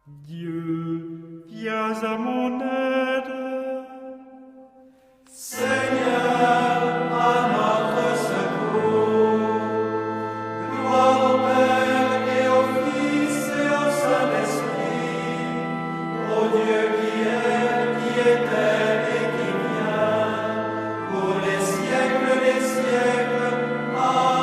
Dieu, viens à mon aide. Seigneur, à notre secours. Gloire au Père et au Fils et au Saint-Esprit, au Dieu qui était et qui vient, pour les siècles des siècles. Amen.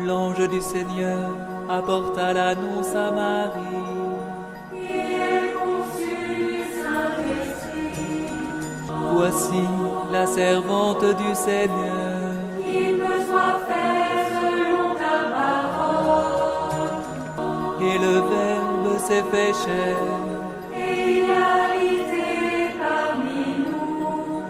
L'ange du Seigneur apporta l'annonce à Marie. Voici la servante du Seigneur. Qu'il me soit fait selon ta parole. Et le Verbe s'est fait chair. Et il a habité parmi nous.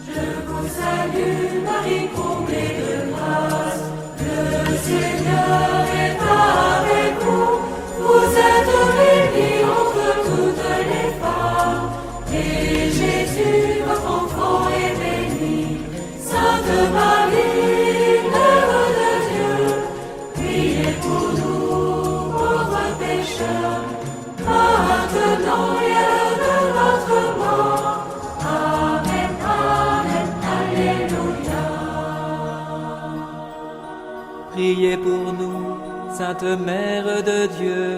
Je vous salue, Marie, comblée de grâce. Le Seigneur est avec vous. Vous êtes bénie entre toutes les femmes. Et Jésus, votre enfant, est béni. Sainte Marie, Mère de Dieu, priez pour nous, pauvres pécheurs, maintenant et à l'heure de notre mort. Amen, Amen, Alléluia. Priez pour nous, Sainte Mère de Dieu.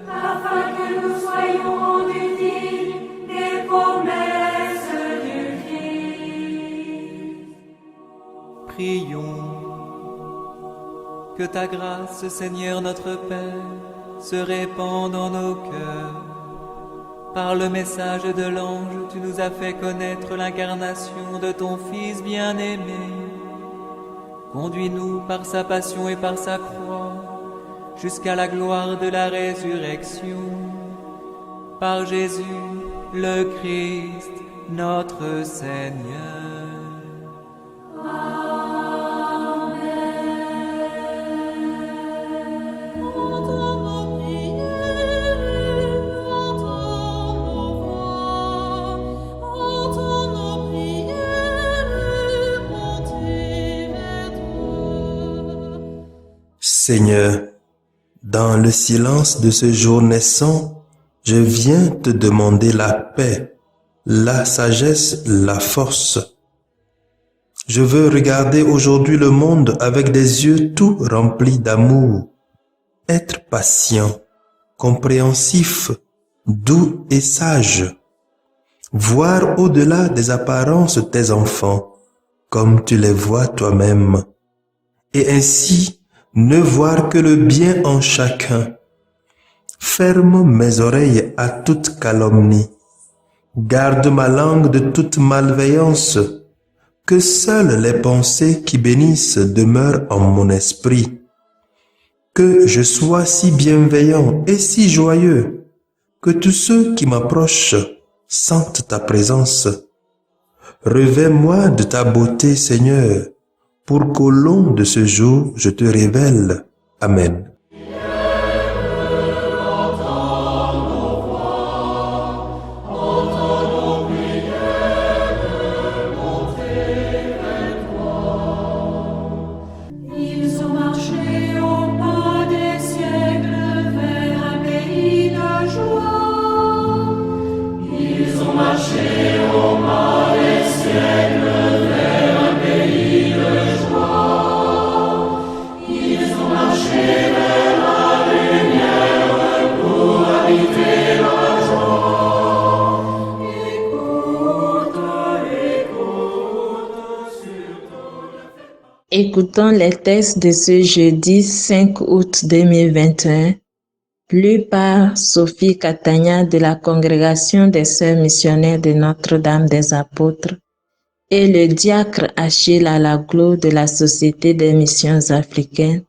Afin que nous soyons rendus dignes des promesses du Christ. Prions. Que ta grâce, Seigneur notre Père, se répande en nos cœurs. Par le message de l'ange, tu nous as fait connaître l'incarnation de ton Fils bien-aimé. Conduis-nous par sa passion et par sa croix, jusqu'à la gloire de la résurrection. Par Jésus, le Christ, notre Seigneur. Seigneur, dans le silence de ce jour naissant, je viens te demander la paix, la sagesse, la force. Je veux regarder aujourd'hui le monde avec des yeux tout remplis d'amour, être patient, compréhensif, doux et sage, voir au-delà des apparences tes enfants, comme tu les vois toi-même, et ainsi ne voir que le bien en chacun. Ferme mes oreilles à toute calomnie. Garde ma langue de toute malveillance. Que seules les pensées qui bénissent demeurent en mon esprit. Que je sois si bienveillant et si joyeux, que tous ceux qui m'approchent sentent ta présence. Revêts-moi de ta beauté, Seigneur, pour qu'au long de ce jour, je te révèle. Amen. Ils ont marché au pas des siècles vers un pays de joie. Ils ont marché au pas des siècles vers un pays de joie. Ils ont marché vers la lumière pour habiter la joie. Écoute surtout. Écoutons les textes de ce jeudi 5 août 2021, lus par Sophie Catania de la Congrégation des Sœurs missionnaires de Notre-Dame des Apôtres et le diacre Achille Alaglo de la Société des missions africaines,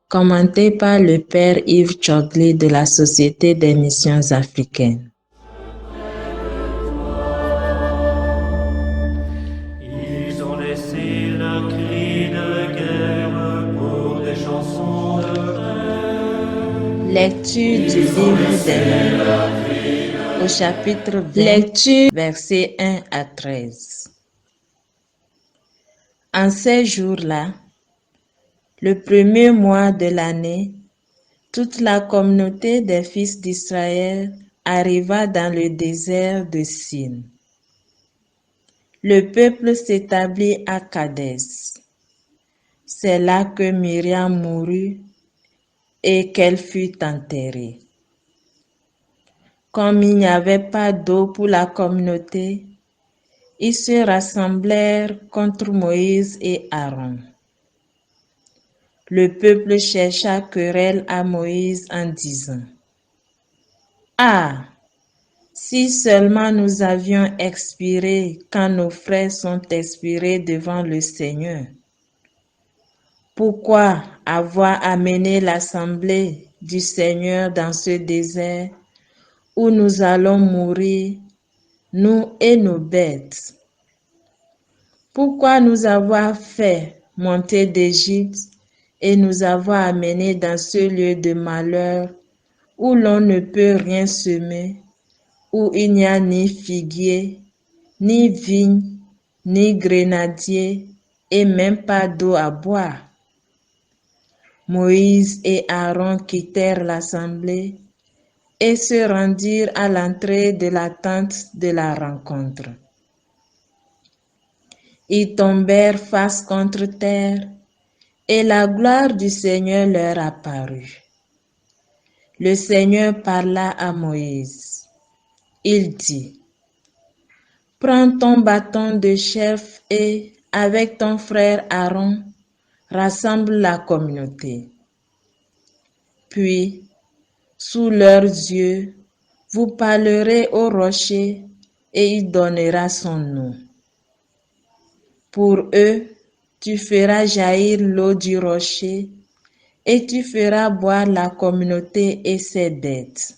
commenté par le Père Yves Chogli de la Société des missions africaines. Ils ont laissé leurs cris de guerre pour des chansons de paix. Lecture du livre des Nombres, au chapitre 20, lecture versets 1 à 13. En ces jours-là, Le premier mois de l'année, toute la communauté des fils d'Israël arriva dans le désert de Sin. Le peuple s'établit à Kadès. C'est là que Myriam mourut et qu'elle fut enterrée. Comme il n'y avait pas d'eau pour la communauté, ils se rassemblèrent contre Moïse et Aaron. Le peuple chercha querelle à Moïse en disant: « Ah! Si seulement nous avions expiré quand nos frères sont expirés devant le Seigneur. Pourquoi avoir amené l'assemblée du Seigneur dans ce désert où nous allons mourir, nous et nos bêtes? Pourquoi nous avoir fait monter d'Égypte et nous avoir amenés dans ce lieu de malheur où l'on ne peut rien semer, où il n'y a ni figuier, ni vigne, ni grenadier, et même pas d'eau à boire? » Moïse et Aaron quittèrent l'assemblée et se rendirent à l'entrée de la tente de la rencontre. Ils tombèrent face contre terre, et la gloire du Seigneur leur apparut. Le Seigneur parla à Moïse. Il dit: « Prends ton bâton de chef et, avec ton frère Aaron, rassemble la communauté. Puis, sous leurs yeux, vous parlerez au rocher et il donnera son nom. Pour eux, tu feras jaillir l'eau du rocher et tu feras boire la communauté et ses bêtes. »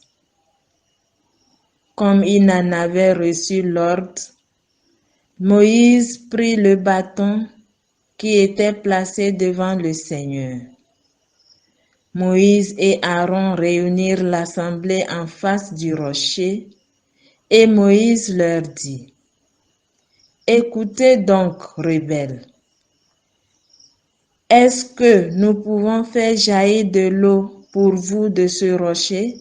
Comme il n'en avait reçu l'ordre, Moïse prit le bâton qui était placé devant le Seigneur. Moïse et Aaron réunirent l'assemblée en face du rocher, et Moïse leur dit: « Écoutez donc, rebelles. Est-ce que nous pouvons faire jaillir de l'eau pour vous de ce rocher? »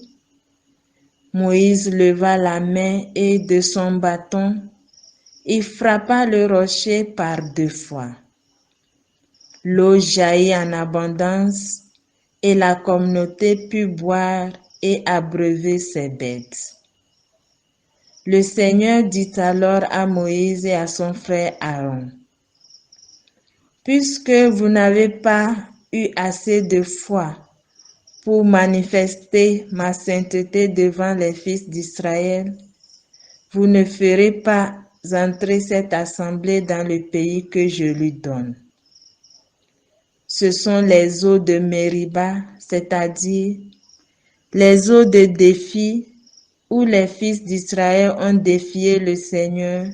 Moïse leva la main et de son bâton, il frappa le rocher par 2 fois. L'eau jaillit en abondance et la communauté put boire et abreuver ses bêtes. Le Seigneur dit alors à Moïse et à son frère Aaron: « Puisque vous n'avez pas eu assez de foi pour manifester ma sainteté devant les fils d'Israël, vous ne ferez pas entrer cette assemblée dans le pays que je lui donne. Ce sont les eaux de Mériba, c'est-à-dire les eaux de défi où les fils d'Israël ont défié le Seigneur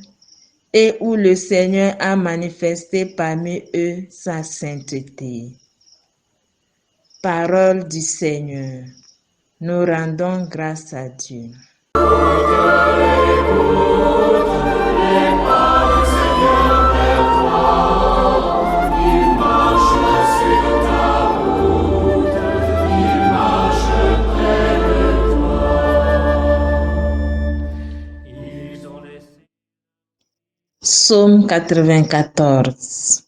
et où le Seigneur a manifesté parmi eux sa sainteté. » Parole du Seigneur. Nous rendons grâce à Dieu. Psaume 94.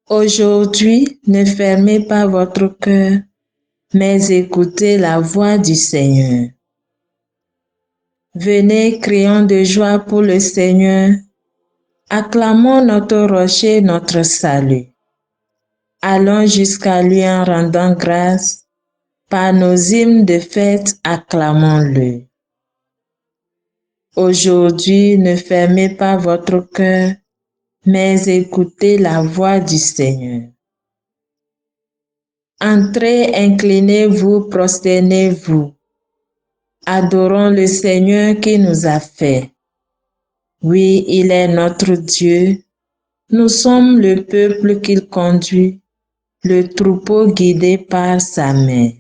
Aujourd'hui, ne fermez pas votre cœur, mais écoutez la voix du Seigneur. Venez, crions de joie pour le Seigneur, acclamons notre rocher, notre salut. Allons jusqu'à lui en rendant grâce, par nos hymnes de fête, acclamons-le. Aujourd'hui, ne fermez pas votre cœur, mais écoutez la voix du Seigneur. Entrez, inclinez-vous, prosternez-vous. Adorons le Seigneur qui nous a fait. Oui, il est notre Dieu. Nous sommes le peuple qu'il conduit, le troupeau guidé par sa main.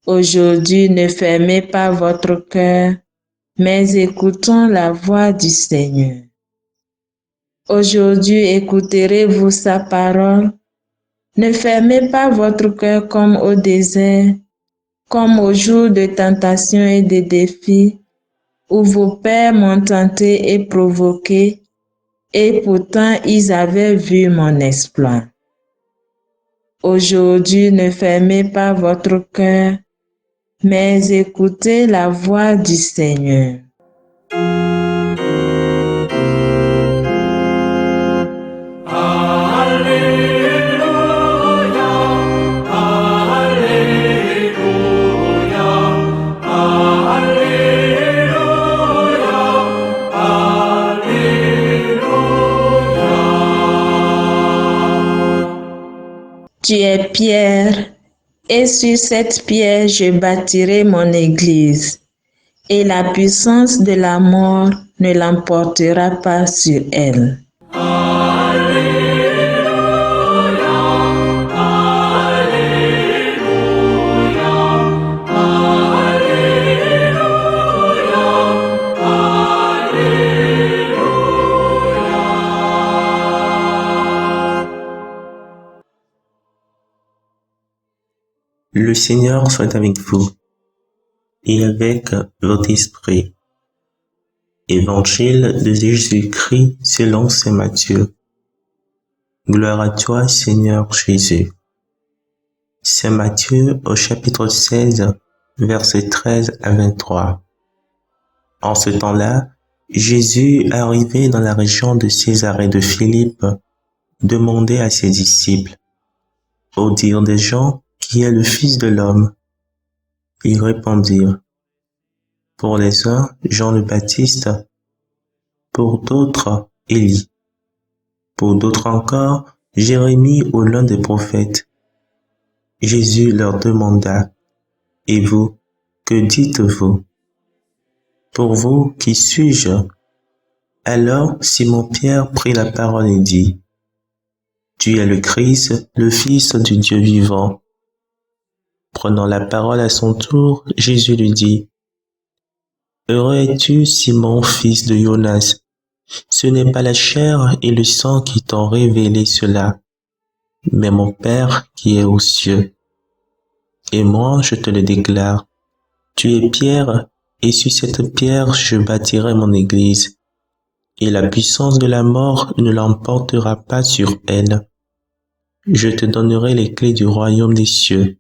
Aujourd'hui, ne fermez pas votre cœur, mais écoutons la voix du Seigneur. Aujourd'hui écouterez-vous sa parole. Ne fermez pas votre cœur comme au désert, comme au jour de tentation et de défis, où vos pères m'ont tenté et provoqué, et pourtant ils avaient vu mon exploit. Aujourd'hui, ne fermez pas votre cœur, mais écoutez la voix du Seigneur. Tu es pierre, et sur cette pierre je bâtirai mon église, et la puissance de la mort ne l'emportera pas sur elle. Le Seigneur soit avec vous et avec votre esprit. Évangile de Jésus-Christ selon saint Matthieu. Gloire à toi, Seigneur Jésus. Saint Matthieu au chapitre 16, versets 13 à 23. En ce temps-là, Jésus, arrivé dans la région de Césarée de Philippe, demandait à ses disciples, « Au dire des gens, qui est le Fils de l'homme ?» Ils répondirent, « Pour les uns, Jean le Baptiste, pour d'autres, Élie, pour d'autres encore, Jérémie ou l'un des prophètes. » Jésus leur demanda, « Et vous, que dites-vous ? Pour vous, qui suis-je » Alors Simon-Pierre prit la parole et dit, « Tu es le Christ, le Fils du Dieu vivant. » Prenant la parole à son tour, Jésus lui dit, « Heureux es-tu, Simon, fils de Jonas. Ce n'est pas la chair et le sang qui t'ont révélé cela, mais mon Père qui est aux cieux. Et moi, je te le déclare, tu es Pierre, et sur cette pierre je bâtirai mon église, et la puissance de la mort ne l'emportera pas sur elle. Je te donnerai les clés du royaume des cieux.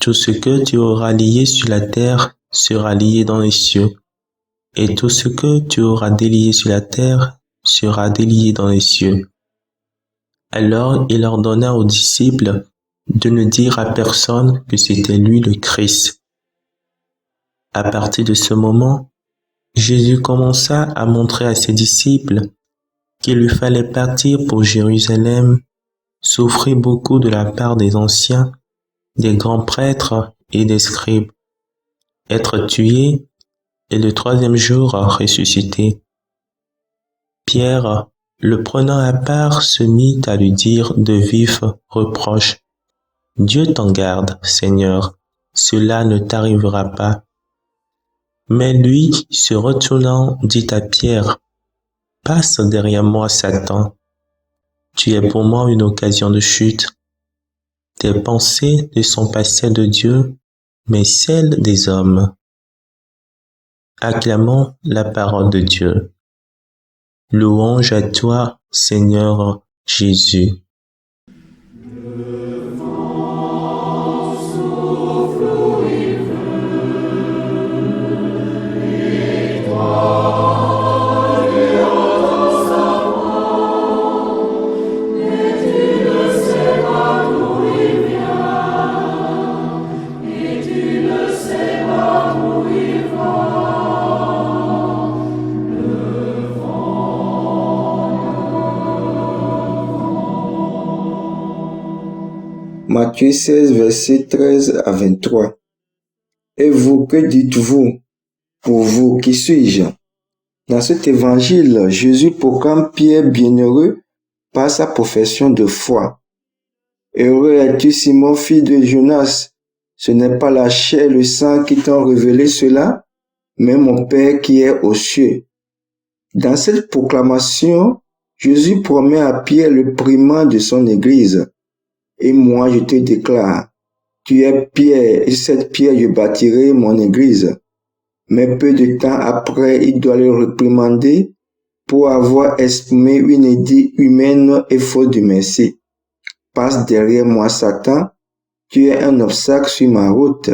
Tout ce que tu auras lié sur la terre sera lié dans les cieux, et tout ce que tu auras délié sur la terre sera délié dans les cieux. » Alors il ordonna aux disciples de ne dire à personne que c'était lui le Christ. À partir de ce moment, Jésus commença à montrer à ses disciples qu'il lui fallait partir pour Jérusalem, souffrir beaucoup de la part des anciens, des grands prêtres et des scribes, être tué et le troisième jour ressuscité. Pierre, le prenant à part, se mit à lui dire de vifs reproches. « Dieu t'en garde, Seigneur, cela ne t'arrivera pas. » Mais lui, se retournant, dit à Pierre, « Passe derrière moi, Satan. Tu es pour moi une occasion de chute. Tes pensées ne sont pas celles de Dieu, mais celles des hommes. » Acclamons la parole de Dieu. Louange à toi, Seigneur Jésus. Matthieu 16, versets 13 à 23. Et vous, que dites-vous? Pour vous, qui suis-je? Dans cet évangile, Jésus proclame Pierre bienheureux par sa profession de foi. Heureux es-tu, Simon, fils de Jonas. Ce n'est pas la chair et le sang qui t'ont révélé cela, mais mon Père qui est aux cieux. Dans cette proclamation, Jésus promet à Pierre le primat de son Église. Et moi, je te déclare, tu es Pierre, et cette pierre, je bâtirai mon Église. Mais peu de temps après, il doit le réprimander pour avoir exprimé une édit humaine et faute du Messie. Passe derrière moi, Satan, tu es un obstacle sur ma route.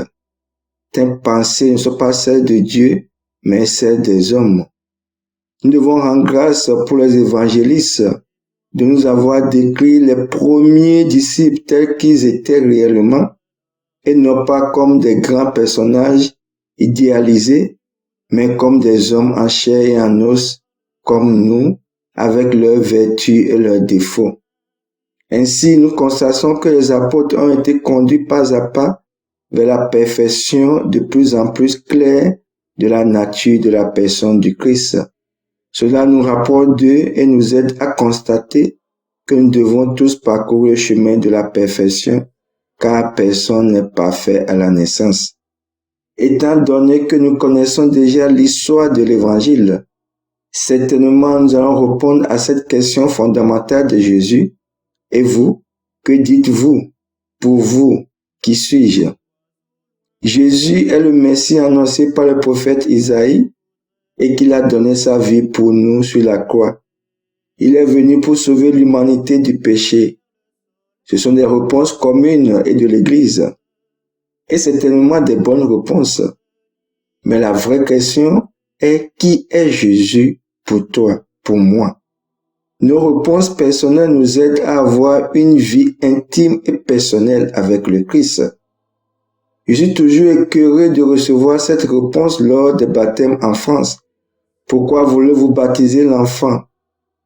Tes pensées ne sont pas celles de Dieu, mais celles des hommes. Nous devons rendre grâce pour les évangélistes de nous avoir décrit les premiers disciples tels qu'ils étaient réellement et non pas comme des grands personnages idéalisés, mais comme des hommes en chair et en os, comme nous, avec leurs vertus et leurs défauts. Ainsi, nous constatons que les apôtres ont été conduits pas à pas vers la perfection de plus en plus claire de la nature de la personne du Christ. Cela nous rapporte d'eux et nous aide à constater que nous devons tous parcourir le chemin de la perfection, car personne n'est parfait à la naissance. Étant donné que nous connaissons déjà l'histoire de l'Évangile, certainement nous allons répondre à cette question fondamentale de Jésus. Et vous, que dites-vous? Pour vous, qui suis-je? Jésus est le Messie annoncé par le prophète Isaïe et qu'il a donné sa vie pour nous sur la croix. Il est venu pour sauver l'humanité du péché. Ce sont des réponses communes et de l'Église. Et c'est tellement des bonnes réponses. Mais la vraie question est qui est Jésus pour toi, pour moi? Nos réponses personnelles nous aident à avoir une vie intime et personnelle avec le Christ. Je suis toujours écœuré de recevoir cette réponse lors des baptêmes en France. Pourquoi voulez-vous baptiser l'enfant?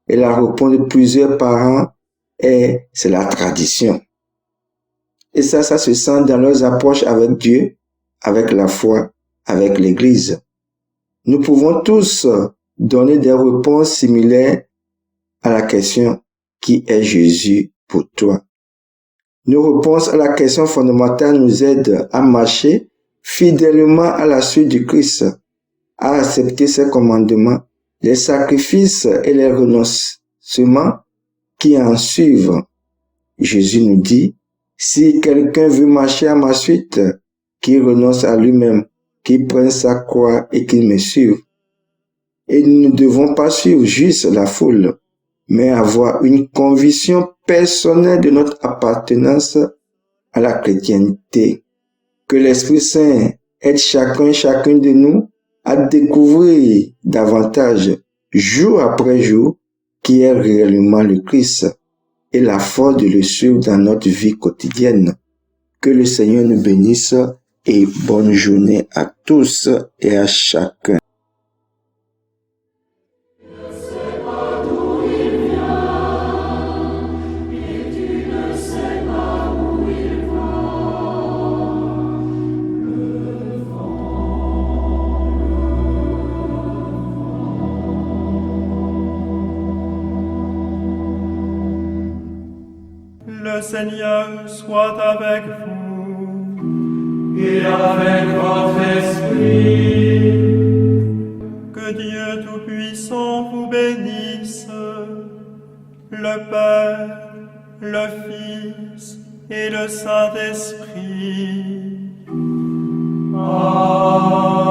Et la réponse de plusieurs parents est c'est la tradition. Et ça se sent dans leurs approches avec Dieu, avec la foi, avec l'Église. Nous pouvons tous donner des réponses similaires à la question « Qui est Jésus pour toi ?» Nos réponses à la question fondamentale nous aident à marcher fidèlement à la suite du Christ, à accepter ses commandements, les sacrifices et les renoncements qui en suivent. Jésus nous dit « Si quelqu'un veut marcher à ma suite, qu'il renonce à lui-même, qu'il prenne sa croix et qu'il me suive. » Et nous ne devons pas suivre juste la foule, mais avoir une conviction personnelle de notre appartenance à la chrétienté. Que l'Esprit Saint aide chacune de nous à découvrir davantage, jour après jour, qui est réellement le Christ et la force de le suivre dans notre vie quotidienne. Que le Seigneur nous bénisse et bonne journée à tous et à chacun. Le Seigneur soit avec vous. Et avec votre esprit. Que Dieu Tout-Puissant vous bénisse, le Père, le Fils et le Saint-Esprit. Amen.